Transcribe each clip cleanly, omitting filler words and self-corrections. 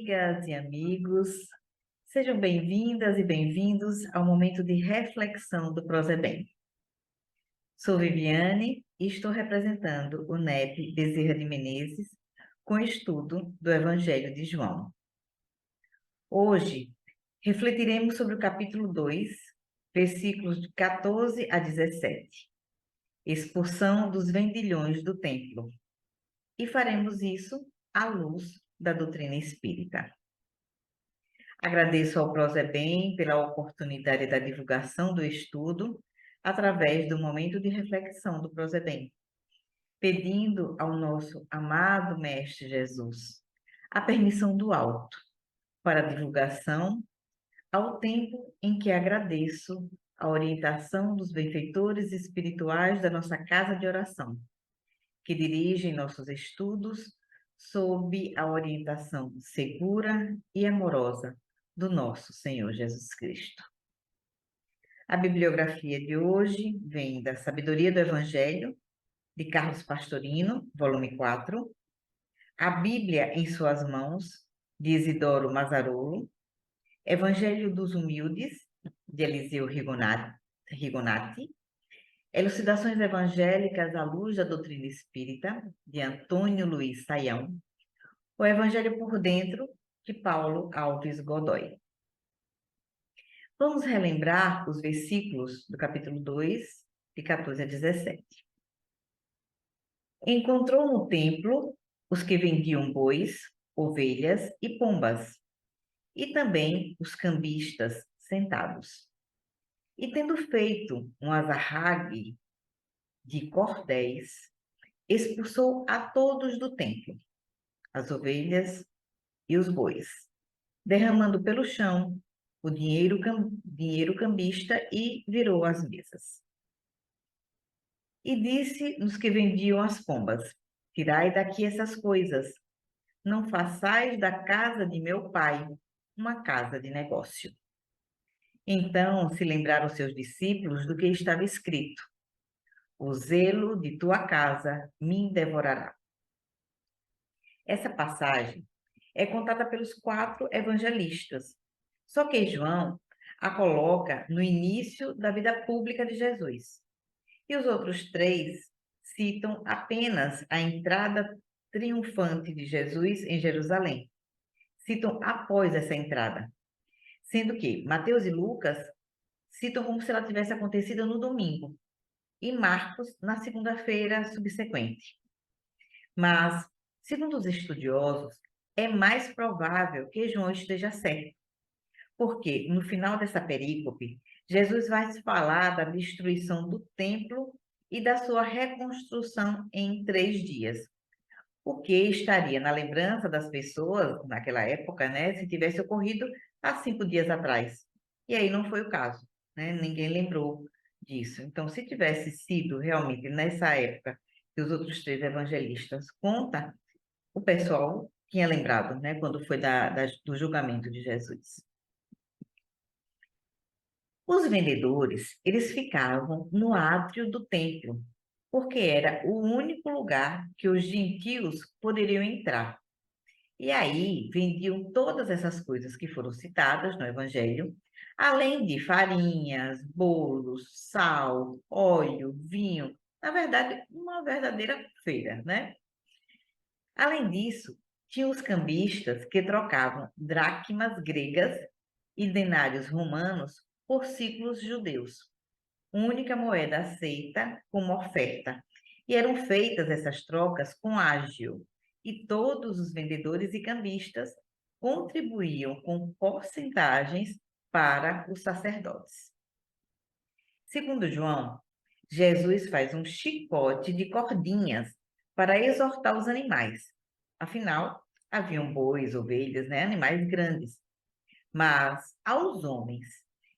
amigas e amigos, sejam bem-vindas e bem-vindos ao momento de reflexão do Prosebem. Sou Viviane e estou representando o NEP Bezerra de Menezes com o estudo do Evangelho de João. Hoje, refletiremos sobre o capítulo 2, versículos de 14 a 17, expulsão dos vendilhões do templo, e faremos isso à luz da doutrina espírita. Agradeço ao Prosebem pela oportunidade da divulgação do estudo através do momento de reflexão do Prosebem, pedindo ao nosso amado Mestre Jesus a permissão do alto para a divulgação, ao tempo em que agradeço a orientação dos benfeitores espirituais da nossa casa de oração, que dirigem nossos estudos sob a orientação segura e amorosa do nosso Senhor Jesus Cristo. A bibliografia de hoje vem da Sabedoria do Evangelho, de Carlos Pastorino, volume 4, A Bíblia em Suas Mãos, de Isidoro Mazarolo, Evangelho dos Humildes, de Eliseu Rigonati, Elucidações Evangélicas à Luz da Doutrina Espírita, de Antônio Luiz Saião, o Evangelho por Dentro, de Paulo Alves Godoy. Vamos relembrar os versículos do capítulo 2, de 14 a 17. Encontrou no templo os que vendiam bois, ovelhas e pombas, e também os cambistas sentados. E tendo feito um azarrague de cordéis, expulsou a todos do templo, as ovelhas e os bois, derramando pelo chão o dinheiro cambista e virou as mesas. E disse nos que vendiam as pombas: tirai daqui essas coisas, não façais da casa de meu pai uma casa de negócio. Então se lembraram seus discípulos do que estava escrito: o zelo de tua casa me devorará. Essa passagem é contada pelos 4 evangelistas, só que João a coloca no início da vida pública de Jesus. E os outros 3 citam apenas a entrada triunfante de Jesus em Jerusalém. Citam após essa entrada, sendo que Mateus e Lucas citam como se ela tivesse acontecido no domingo, e Marcos na segunda-feira subsequente. Mas, segundo os estudiosos, é mais provável que João esteja certo, porque no final dessa perícope, Jesus vai falar da destruição do templo e da sua reconstrução em 3 dias, o que estaria na lembrança das pessoas naquela época, né, se tivesse ocorrido há 5 dias atrás. E aí não foi o caso, né? Ninguém lembrou disso. Então, se tivesse sido realmente nessa época que os outros 3 evangelistas contam, o pessoal tinha lembrado, né, quando foi do julgamento de Jesus. Os vendedores, eles ficavam no átrio do templo, porque era o único lugar que os gentios poderiam entrar. E aí vendiam todas essas coisas que foram citadas no Evangelho, além de farinhas, bolos, sal, óleo, vinho. Na verdade, uma verdadeira feira, né? Além disso, tinha os cambistas que trocavam dracmas gregas e denários romanos por ciclos judeus, única moeda aceita como oferta. E eram feitas essas trocas com ágio, e todos os vendedores e cambistas contribuíam com porcentagens para os sacerdotes. Segundo João, Jesus faz um chicote de cordinhas para exortar os animais. Afinal, haviam bois, ovelhas, né, animais grandes. Mas aos homens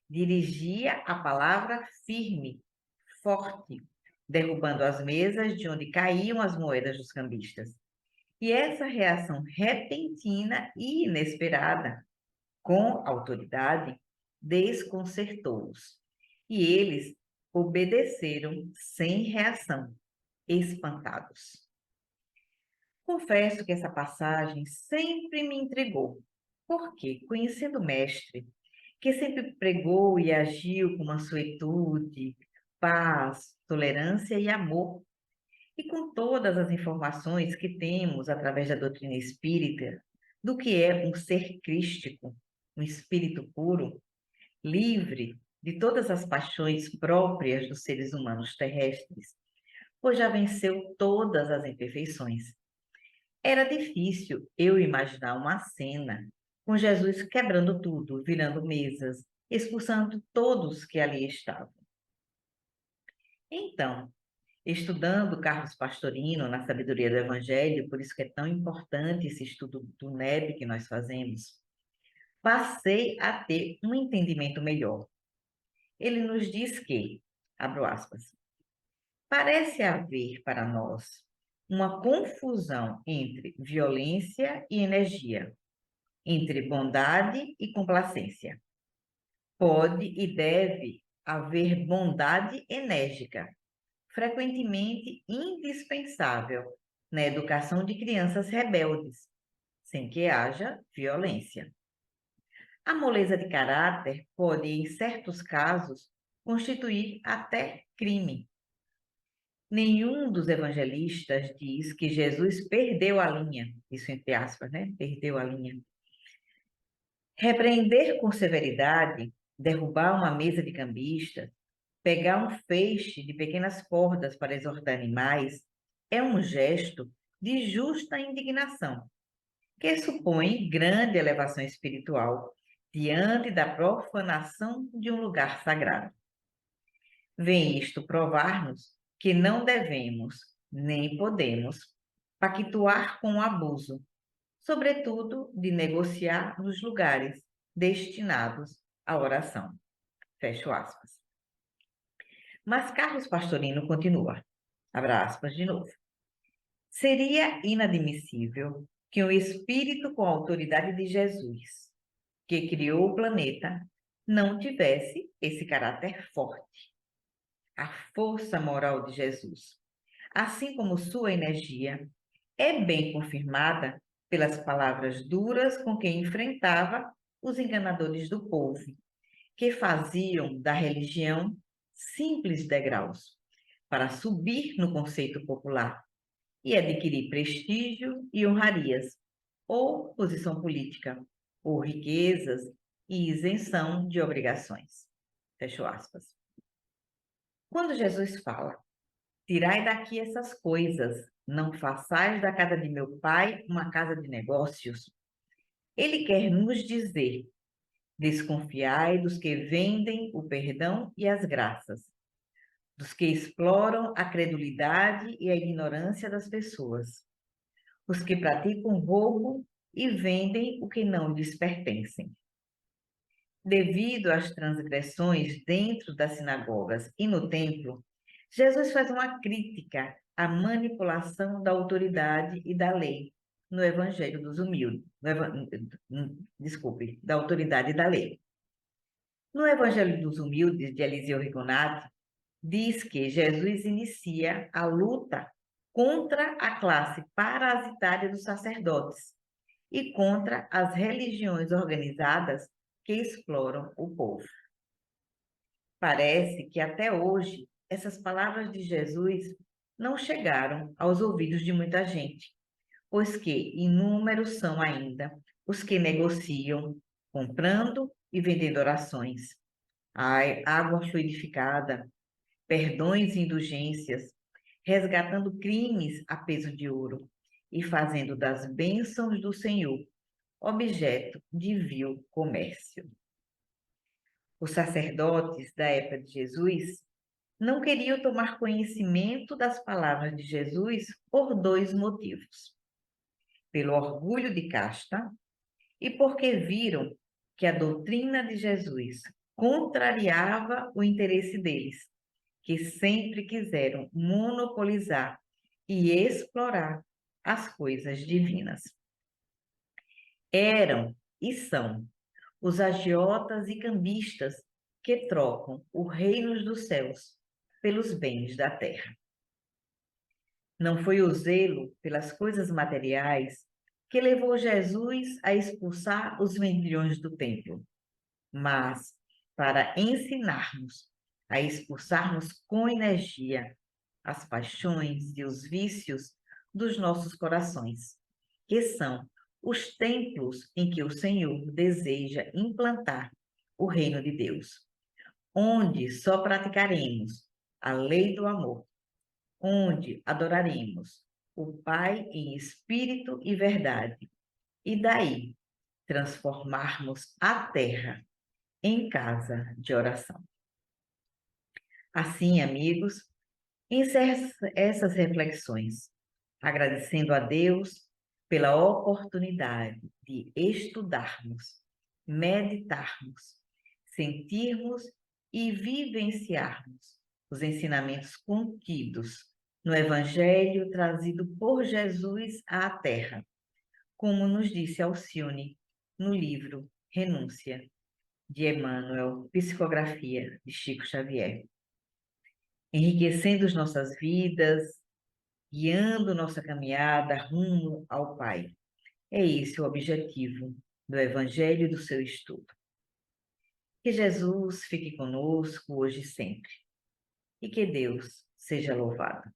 dirigia a palavra firme, forte, derrubando as mesas de onde caíam as moedas dos cambistas. E essa reação repentina e inesperada, com autoridade, desconcertou-os. E eles obedeceram sem reação, espantados. Confesso que essa passagem sempre me intrigou, Porque, conhecendo o Mestre, que sempre pregou e agiu com mansuetude, paz, tolerância e amor, e com todas as informações que temos através da doutrina espírita do que é um ser crístico, um espírito puro, livre de todas as paixões próprias dos seres humanos terrestres, pois já venceu todas as imperfeições. Era difícil eu imaginar uma cena com Jesus quebrando tudo, virando mesas, expulsando todos que ali estavam. Então, estudando Carlos Pastorino na Sabedoria do Evangelho, por isso que é tão importante esse estudo do NEB que nós fazemos, passei a ter um entendimento melhor. Ele nos diz que, abro aspas, parece haver para nós uma confusão entre violência e energia, entre bondade e complacência. Pode e deve haver bondade enérgica, frequentemente indispensável na educação de crianças rebeldes, sem que haja violência. A moleza de caráter pode, em certos casos, constituir até crime. Nenhum dos evangelistas diz que Jesus perdeu a linha, isso entre aspas, né? Perdeu a linha. Repreender com severidade, derrubar uma mesa de cambista, pegar um feixe de pequenas cordas para exortar animais, é um gesto de justa indignação, que supõe grande elevação espiritual diante da profanação de um lugar sagrado. Vem isto provar-nos que não devemos, nem podemos, pactuar com o abuso, sobretudo de negociar nos lugares destinados à oração. Fecho aspas. Mas Carlos Pastorino continua, abre aspas de novo. Seria inadmissível que um espírito com a autoridade de Jesus, que criou o planeta, não tivesse esse caráter forte, a força moral de Jesus, assim como sua energia, é bem confirmada pelas palavras duras com que enfrentava os enganadores do povo, que faziam da religião simples degraus para subir no conceito popular e adquirir prestígio e honrarias, ou posição política, ou riquezas e isenção de obrigações. Fecho aspas. Quando Jesus fala, tirai daqui essas coisas, não façais da casa de meu pai uma casa de negócios, ele quer nos dizer, desconfiai dos que vendem o perdão e as graças, dos que exploram a credulidade e a ignorância das pessoas, os que praticam roubo e vendem o que não lhes pertencem. Devido às transgressões dentro das sinagogas e no templo, Jesus faz uma crítica à manipulação da autoridade e da lei no Evangelho dos Humildes. Desculpe, da autoridade e da lei. No Evangelho dos Humildes, de Eliseu Rigonati, diz que Jesus inicia a luta contra a classe parasitária dos sacerdotes e contra as religiões organizadas que exploram o povo. Parece que até hoje essas palavras de Jesus não chegaram aos ouvidos de muita gente, pois que inúmeros são ainda os que negociam, comprando e vendendo orações, água fluidificada, perdões e indulgências, resgatando crimes a peso de ouro e fazendo das bênçãos do Senhor objeto de vil comércio. Os sacerdotes da época de Jesus não queriam tomar conhecimento das palavras de Jesus por dois motivos: pelo orgulho de casta e porque viram que a doutrina de Jesus contrariava o interesse deles, que sempre quiseram monopolizar e explorar as coisas divinas. Eram e são os agiotas e cambistas que trocam os reinos dos céus pelos bens da terra. Não foi o zelo pelas coisas materiais que levou Jesus a expulsar os vendilhões do templo, mas para ensinarmos a expulsarmos com energia as paixões e os vícios dos nossos corações, que são os templos em que o Senhor deseja implantar o reino de Deus, onde só praticaremos a lei do amor, onde adoraremos o Pai em espírito e verdade, e daí transformarmos a terra em casa de oração. Assim, amigos, encerro essas reflexões, agradecendo a Deus pela oportunidade de estudarmos, meditarmos, sentirmos e vivenciarmos os ensinamentos contidos no Evangelho trazido por Jesus à Terra, como nos disse Alcione no livro Renúncia, de Emmanuel, Psicografia de Chico Xavier, enriquecendo as nossas vidas, guiando nossa caminhada rumo ao Pai. É esse o objetivo do Evangelho e do seu estudo. Que Jesus fique conosco hoje e sempre, e que Deus seja louvado.